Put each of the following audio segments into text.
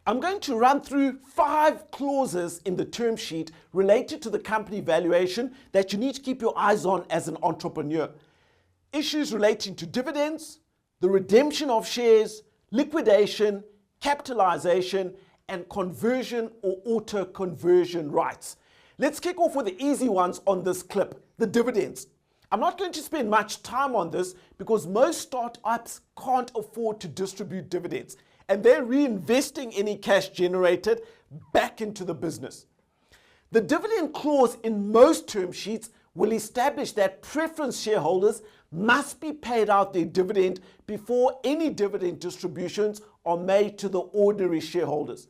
I'm going to run through 5 clauses in the term sheet related to the company valuation that you need to keep your eyes on as an entrepreneur. Issues relating to dividends, the redemption of shares, liquidation, capitalization, and conversion or auto-conversion rights. Let's kick off with the easy ones on this clip, the dividends. I'm not going to spend much time on this because most startups can't afford to distribute dividends, and they're reinvesting any cash generated back into the business. The dividend clause in most term sheets will establish that preference shareholders must be paid out their dividend before any dividend distributions are made to the ordinary shareholders.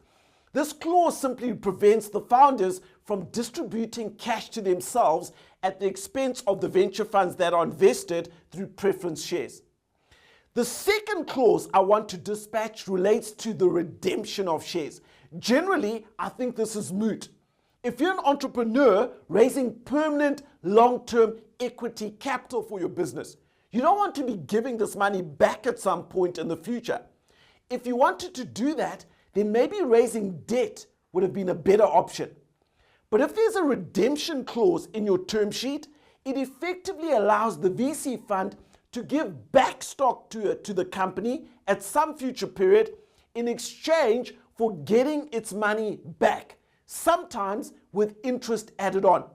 This clause simply prevents the founders from distributing cash to themselves at the expense of the venture funds that are invested through preference shares. The second clause I want to dispatch relates to the redemption of shares. Generally, I think this is moot. If you're an entrepreneur raising permanent long-term equity capital for your business, you don't want to be giving this money back at some point in the future. If you wanted to do that, then maybe raising debt would have been a better option. But if there's a redemption clause in your term sheet, it effectively allows the VC fund to give back stock to the company at some future period in exchange for getting its money back, sometimes with interest added on.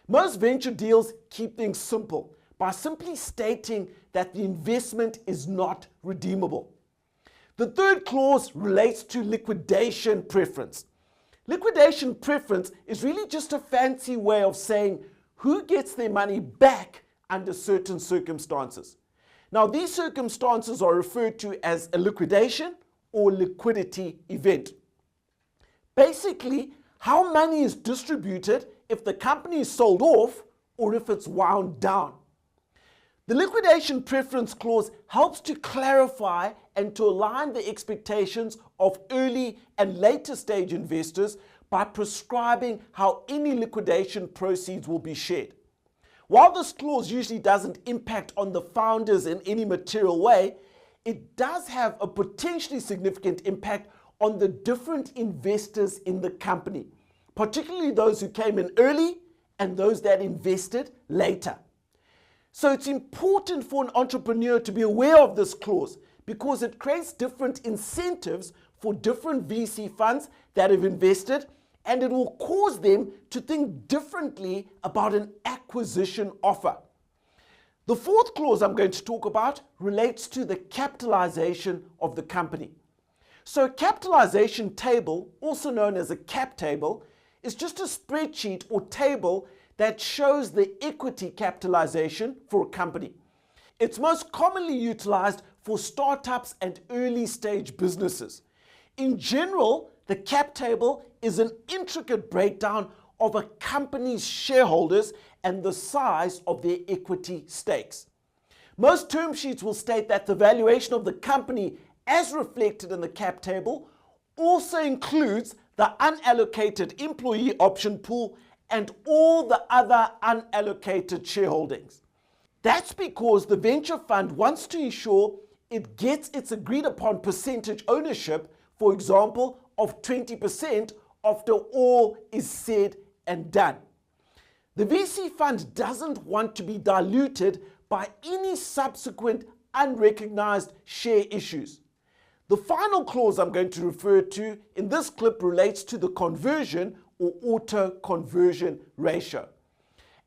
Most venture deals keep things simple by simply stating that the investment is not redeemable. The third clause relates to liquidation preference. Liquidation preference is really just a fancy way of saying who gets their money back under certain circumstances. Now, these circumstances are referred to as a liquidation or liquidity event. Basically, how money is distributed if the company is sold off or if it's wound down. The liquidation preference clause helps to clarify and to align the expectations of early and later stage investors by prescribing how any liquidation proceeds will be shared. While this clause usually doesn't impact on the founders in any material way, it does have a potentially significant impact on the different investors in the company, particularly those who came in early and those that invested later. So it's important for an entrepreneur to be aware of this clause because it creates different incentives for different VC funds that have invested, and it will cause them to think differently about an acquisition offer. The fourth clause I'm going to talk about relates to the capitalization of the company. So a capitalization table, also known as a cap table, is just a spreadsheet or table that shows the equity capitalization for a company. It's most commonly utilized for startups and early stage businesses. In general, the cap table is an intricate breakdown of a company's shareholders and the size of their equity stakes. Most term sheets will state that the valuation of the company as reflected in the cap table also includes the unallocated employee option pool and all the other unallocated shareholdings. That's because the venture fund wants to ensure it gets its agreed upon percentage ownership, for example, of 20% after all is said and done. The VC fund doesn't want to be diluted by any subsequent unrecognized share issues. The final clause I'm going to refer to in this clip relates to the conversion or auto-conversion ratio.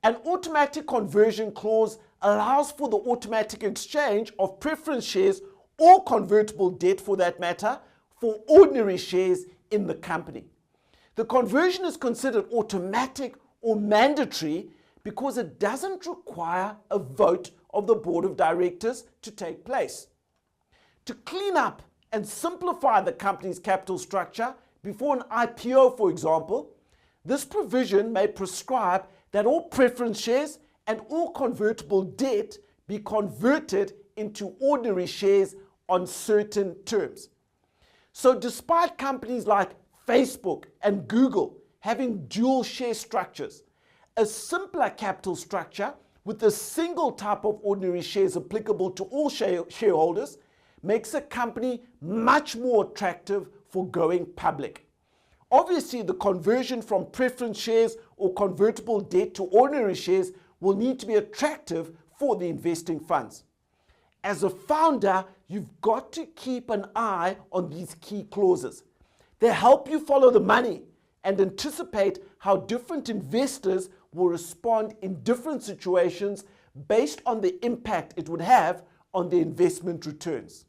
An automatic conversion clause allows for the automatic exchange of preference shares or convertible debt, for that matter, for ordinary shares in the company. The conversion is considered automatic or mandatory because it doesn't require a vote of the board of directors to take place. To clean up and simplify the company's capital structure before an IPO, for example, this provision may prescribe that all preference shares and all convertible debt be converted into ordinary shares on certain terms. So despite companies like Facebook and Google having dual share structures, a simpler capital structure with a single type of ordinary shares applicable to all shareholders makes a company much more attractive for going public. Obviously, the conversion from preference shares or convertible debt to ordinary shares will need to be attractive for the investing funds. As a founder, you've got to keep an eye on these key clauses. They help you follow the money and anticipate how different investors will respond in different situations based on the impact it would have on their investment returns.